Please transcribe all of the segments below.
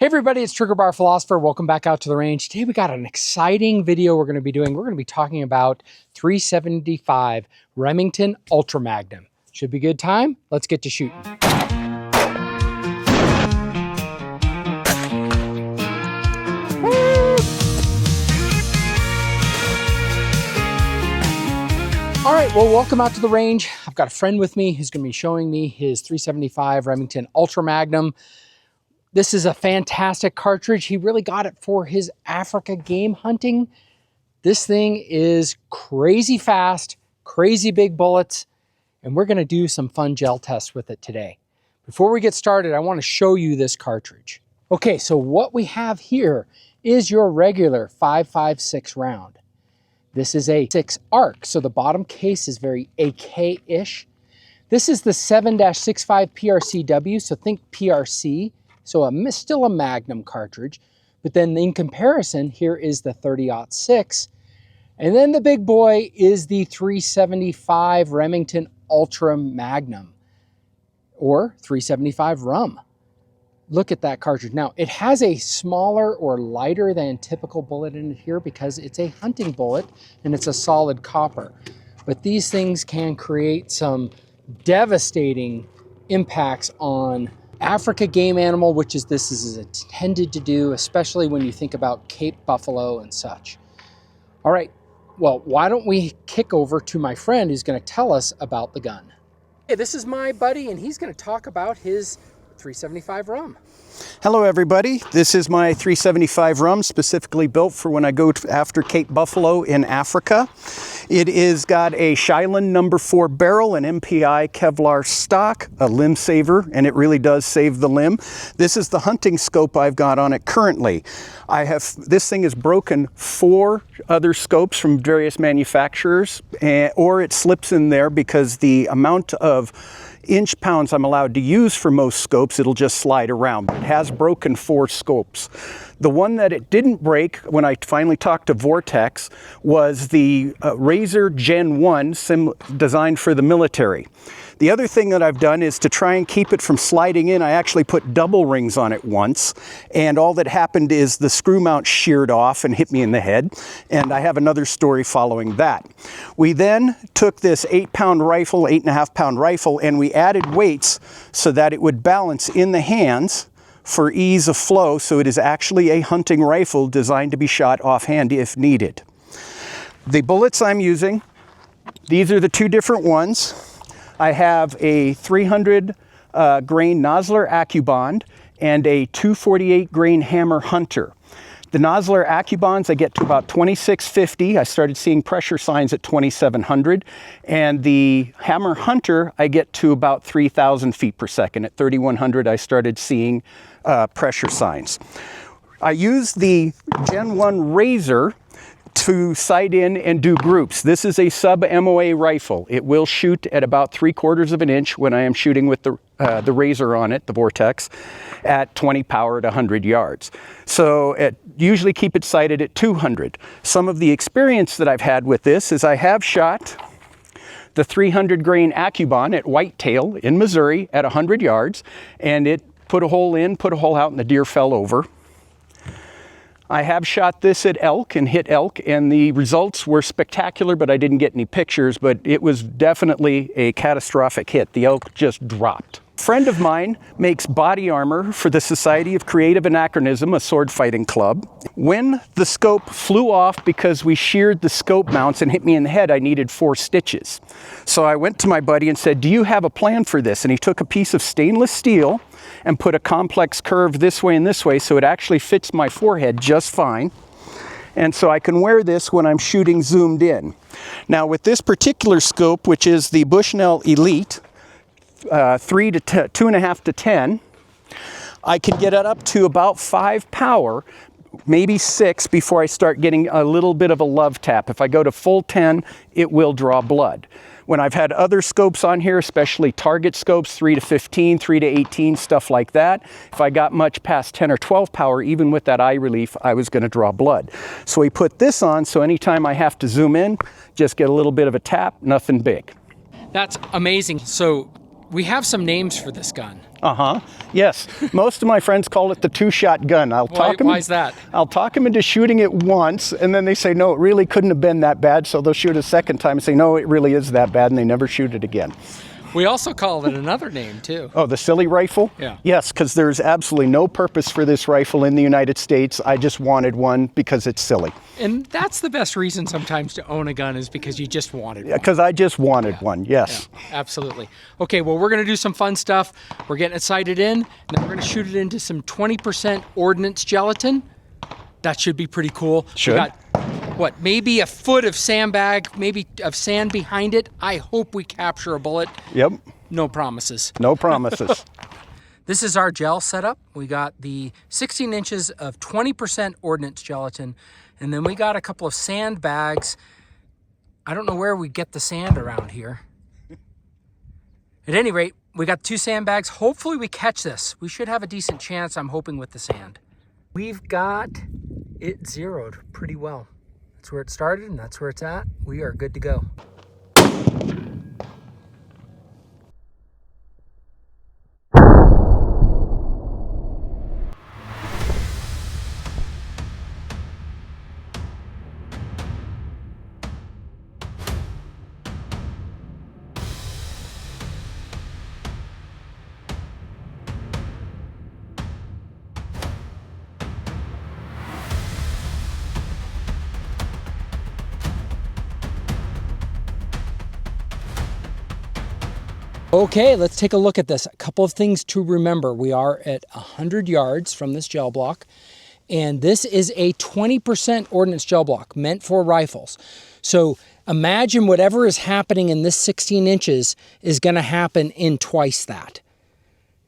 everybody, it's Trigger-Bar Philosopher. Welcome back out to the range. Today we got an exciting video we're going to be doing. We're going to be talking about 375 Remington Ultra Magnum. Should be a good time. Let's get to shooting. All right, well, welcome out to the range. I've got a friend with me who's going to be showing me his 375 Remington Ultra Magnum. This is a fantastic cartridge. He really got it for his Africa game hunting. This thing is crazy fast, crazy big bullets, and we're going to do some fun gel tests with it today. Before we get started, I want to show you this cartridge. Okay, so what we have here is your regular 5.56 round. This is a 6 arc, so the bottom case is very AK-ish. This is the 7-65 PRCW, so think PRC. So still a Magnum cartridge, but then in comparison, here is the 30-06. And then the big boy is the 375 Remington Ultra Magnum, or 375 Rum. Look at that cartridge. Now, it has a smaller or lighter than typical bullet in it here because it's a hunting bullet and it's a solid copper. But these things can create some devastating impacts on Africa game animal, which is this is intended to do, especially when you think about Cape buffalo and such. All right, well, why don't we kick over to my friend who's going to tell us about the gun. Hey, this is my buddy, and he's going to talk about his 375 Rum. Hello everybody, this is my 375 Rum, specifically built for when I go after Cape buffalo in Africa. It is got a Shiloh number 4 barrel, an MPI Kevlar stock, a limb saver, and it really does save the limb. This is the hunting scope I've got on it currently. This thing has broken 4 other scopes from various manufacturers, or it slips in there because the amount of inch-pounds I'm allowed to use for most scopes, it'll just slide around. But it has broken 4 scopes. The one that it didn't break when I finally talked to Vortex was the Razor Gen 1 designed for the military. The other thing that I've done is to try and keep it from sliding in, I actually put double rings on it once, and all that happened is the screw mount sheared off and hit me in the head, and I have another story following that. We then took this 8-pound rifle, 8.5-pound rifle, and we added weights so that it would balance in the hands for ease of flow, so it is actually a hunting rifle designed to be shot offhand if needed. The bullets I'm using, these are the 2 different ones. I have a 300 grain Nosler AccuBond and a 248 grain Hammer Hunter. The Nosler AccuBonds I get to about 2650. I started seeing pressure signs at 2700, and the Hammer Hunter I get to about 3000 feet per second. At 3100 I started seeing pressure signs. I use the Gen 1 Razor to sight in and do groups. This is a sub-MOA rifle. It will shoot at about 3/4 of an inch when I am shooting with the Razor on it, the Vortex, at 20 power at 100 yards. So usually keep it sighted at 200. Some of the experience that I've had with this is I have shot the 300 grain AccuBond at Whitetail in Missouri at 100 yards, and it put a hole in, put a hole out, and the deer fell over. I have shot this at elk and hit elk, and the results were spectacular, but I didn't get any pictures, but it was definitely a catastrophic hit. The elk just dropped. A friend of mine makes body armor for the Society of Creative Anachronism, a sword fighting club. When the scope flew off because we sheared the scope mounts and hit me in the head, I needed 4 stitches. So I went to my buddy and said, "Do you have a plan for this?" And he took a piece of stainless steel and put a complex curve this way and this way, so it actually fits my forehead just fine. And so I can wear this when I'm shooting zoomed in. Now with this particular scope, which is the Bushnell Elite, 2.5 to 10, I can get it up to about 5 power, maybe 6 before I start getting a little bit of a love tap. If I go to full 10, it will draw blood. When I've had other scopes on here, especially target scopes, 3 to 15, 3 to 18, stuff like that, if I got much past 10 or 12 power, even with that eye relief, I was going to draw blood. So we put this on, so anytime I have to zoom in, just get a little bit of a tap, nothing big. That's amazing. So we have some names for this gun. Yes. Most of my friends call it the two-shot gun. Why is that? I'll talk them into shooting it once, and then they say, no, it really couldn't have been that bad. So they'll shoot a second time and say, no, it really is that bad, and they never shoot it again. We also call it another name, too. Oh, the silly rifle? Yeah. Yes, because there's absolutely no purpose for this rifle in the United States. I just wanted one because it's silly. And that's the best reason sometimes to own a gun, is because you just wanted one. Because I just wanted one, yes. Yeah, absolutely. Okay, well, we're going to do some fun stuff. We're getting it sighted in, and then we're going to shoot it into some 20% ordnance gelatin. That should be pretty cool. Should. We got, what, maybe a foot of sandbag, maybe of sand behind it. I hope we capture a bullet. Yep. No promises. No promises. This is our gel setup. We got the 16 inches of 20% ordnance gelatin, and then we got a couple of sandbags. I don't know where we get the sand around here. At any rate, we got 2 sandbags. Hopefully we catch this. We should have a decent chance, I'm hoping, with the sand. We've got it zeroed pretty well. That's where it started and that's where it's at. We are good to go. Okay, let's take a look at this. A couple of things to remember. We are at 100 yards from this gel block, and this is a 20% ordnance gel block meant for rifles. So imagine whatever is happening in this 16 inches is going to happen in twice that.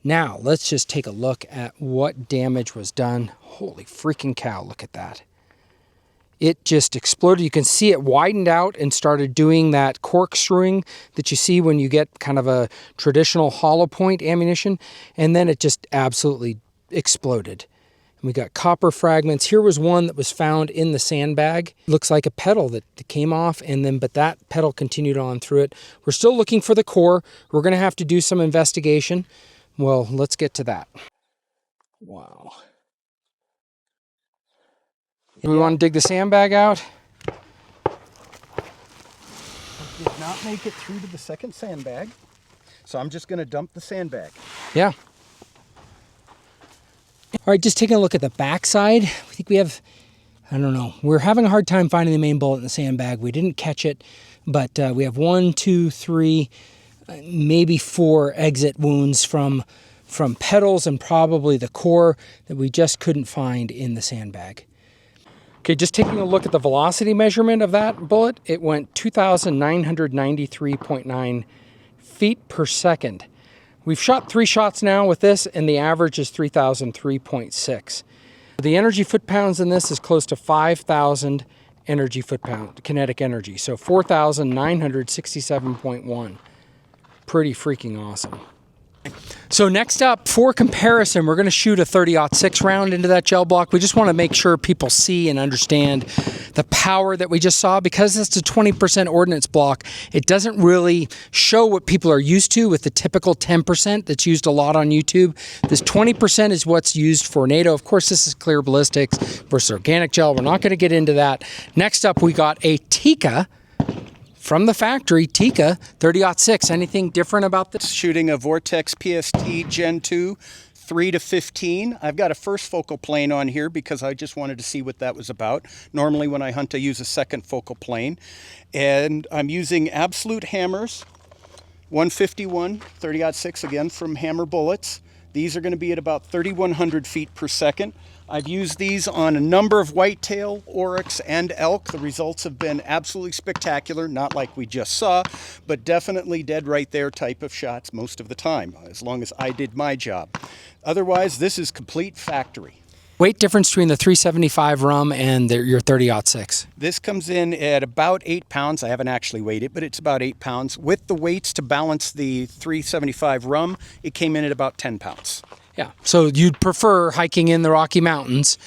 Now, let's just take a look at what damage was done. Holy freaking cow, look at that. It just exploded. You can see it widened out and started doing that corkscrewing that you see when you get kind of a traditional hollow point ammunition. And then it just absolutely exploded. And we got copper fragments. Here was one that was found in the sandbag. Looks like a pedal that came off, but that pedal continued on through it. We're still looking for the core. We're going to have to do some investigation. Well, let's get to that. Wow. We want to dig the sandbag out? I did not make it through to the second sandbag, so I'm just going to dump the sandbag. Yeah. All right, just taking a look at the backside. I think we have, I don't know, we're having a hard time finding the main bullet in the sandbag. We didn't catch it, but we have 1, 2, 3, maybe 4 exit wounds from pedals and probably the core that we just couldn't find in the sandbag. Okay, just taking a look at the velocity measurement of that bullet, it went 2,993.9 feet per second. We've shot 3 shots now with this, and the average is 3,003.6. The energy foot-pounds in this is close to 5,000 energy foot-pound, kinetic energy, so 4,967.1. Pretty freaking awesome. So next up, for comparison, we're going to shoot a 30-06 round into that gel block. We just want to make sure people see and understand the power that we just saw. Because it's a 20% ordnance block, it doesn't really show what people are used to with the typical 10% that's used a lot on YouTube. This 20% is what's used for NATO. Of course, this is clear ballistics versus organic gel. We're not going to get into that. Next up, we got a Tikka. From the factory, Tikka 30-06. Anything different about this? Shooting a Vortex PST Gen 2, 3 to 15. I've got a first focal plane on here because I just wanted to see what that was about. Normally when I hunt, I use a second focal plane. And I'm using absolute hammers, 151, 30-06 again from Hammer Bullets. These are going to be at about 3,100 feet per second. I've used these on a number of whitetail, oryx, and elk. The results have been absolutely spectacular, not like we just saw, but definitely dead right there type of shots most of the time, as long as I did my job. Otherwise, this is complete factory. Weight difference between the 375 rum and your 30-06? This comes in at about 8 pounds. I haven't actually weighed it, but it's about 8 pounds. With the weights to balance the 375 rum, it came in at about 10 pounds. Yeah, so you'd prefer hiking in the Rocky Mountains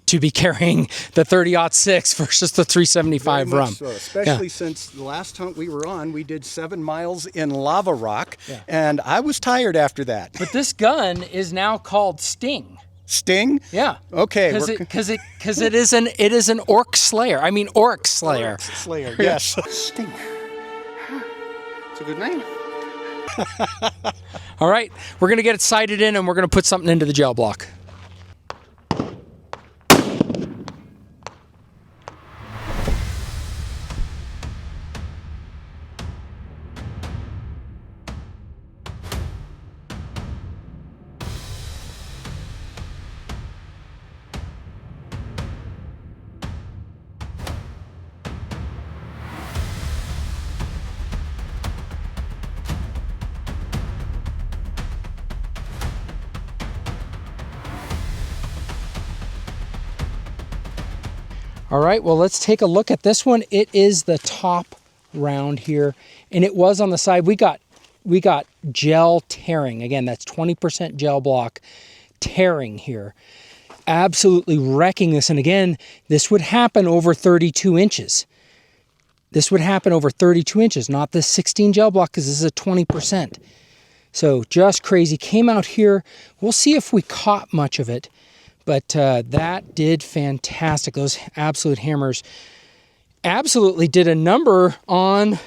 to be carrying the 30-06 versus the 375 Very much rum. so, especially since the last hunt we were on, we did 7 miles in lava rock, and I was tired after that. But this gun is now called Sting. Sting? Yeah. Okay. Because it is an orc slayer. I mean orc slayer. Orc slayer. Yes. Sting. It's a good name. All right, we're gonna get it sighted in, and we're gonna put something into the gel block. All right, well, let's take a look at this one. It is the top round here, and it was on the side. We got gel tearing. Again, that's 20% gel block tearing here. Absolutely wrecking this. And again, this would happen over 32 inches. This would happen over 32 inches, not the 16 gel block, because this is a 20%. So just crazy. Came out here. We'll see if we caught much of it. But that did fantastic. Those absolute hammers absolutely did a number on...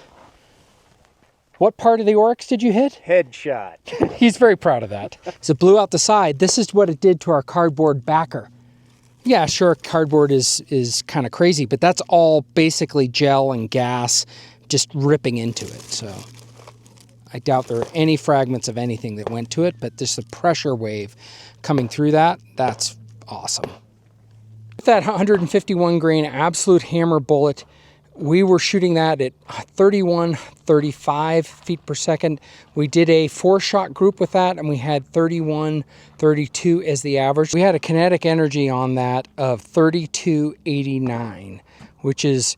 What part of the oryx did you hit? Headshot. He's very proud of that. So it blew out the side. This is what it did to our cardboard backer. Yeah, sure, cardboard is kind of crazy, but that's all basically gel and gas just ripping into it. So I doubt there are any fragments of anything that went to it, but just the pressure wave coming through that, that's awesome. With that 151 grain absolute hammer bullet, we were shooting that at 31, 35 feet per second. We did a 4-shot group with that, and we had 31, 32 as the average. We had a kinetic energy on that of 3289, which is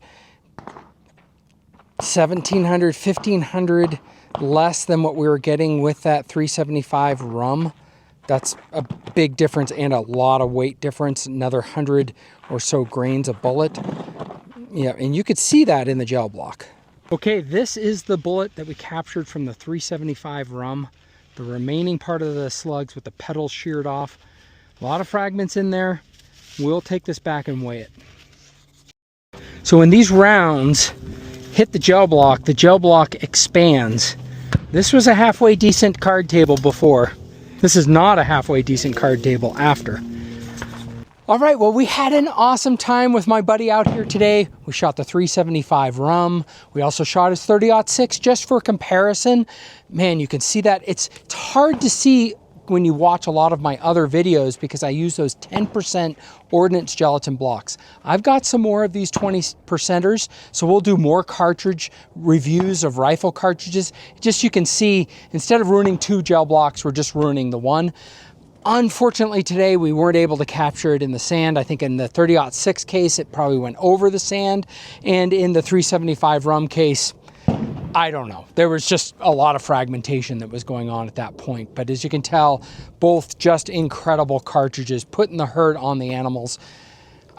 1,700, 1,500 less than what we were getting with that 375 rum. That's a big difference and a lot of weight difference, another 100 or so grains of bullet. Yeah, and you could see that in the gel block. Okay, this is the bullet that we captured from the 375 rum. The remaining part of the slugs with the petals sheared off. A lot of fragments in there. We'll take this back and weigh it. So when these rounds hit the gel block expands. This was a halfway decent card table before. This is not a halfway decent card table after. All right, well, we had an awesome time with my buddy out here today. We shot the 375 rum. We also shot his 30-06 just for comparison. Man, you can see that. It's hard to see when you watch a lot of my other videos because I use those 10% ordinance gelatin blocks. I've got some more of these 20%ers, so we'll do more cartridge reviews of rifle cartridges. Just you can see, instead of ruining 2 gel blocks, we're just ruining the 1. Unfortunately today we weren't able to capture it in the sand. I think in the 30-06 case it probably went over the sand, and in the 375 rum case, I don't know. There was just a lot of fragmentation that was going on at that point. But as you can tell, both just incredible cartridges, putting the hurt on the animals.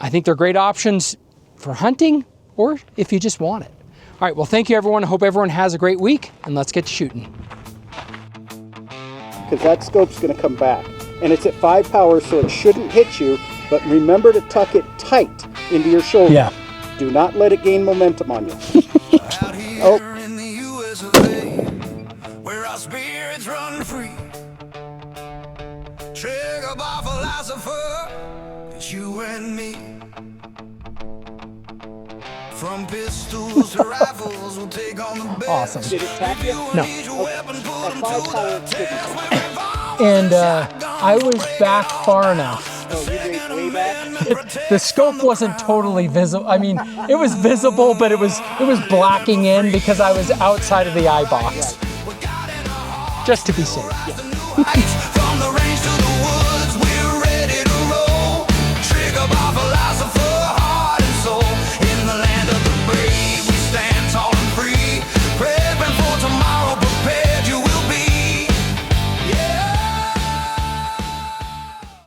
I think they're great options for hunting or if you just want it. All right, well, thank you everyone. I hope everyone has a great week, and let's get to shooting. Because that scope's going to come back. And it's at 5 power, so it shouldn't hit you, but remember to tuck it tight into your shoulder. Yeah. Do not let it gain momentum on you. Oh. In the USA, where our spirits run free. Trigger-Bar Philosopher, it's you and me. From pistols to rifles, we'll take on the best. Awesome. Did it tap you? No. And I was back far enough. Oh, you went way back? The scope wasn't totally visible. I mean, it was visible, but it was blacking in because I was outside of the eye box. Just to be safe. From the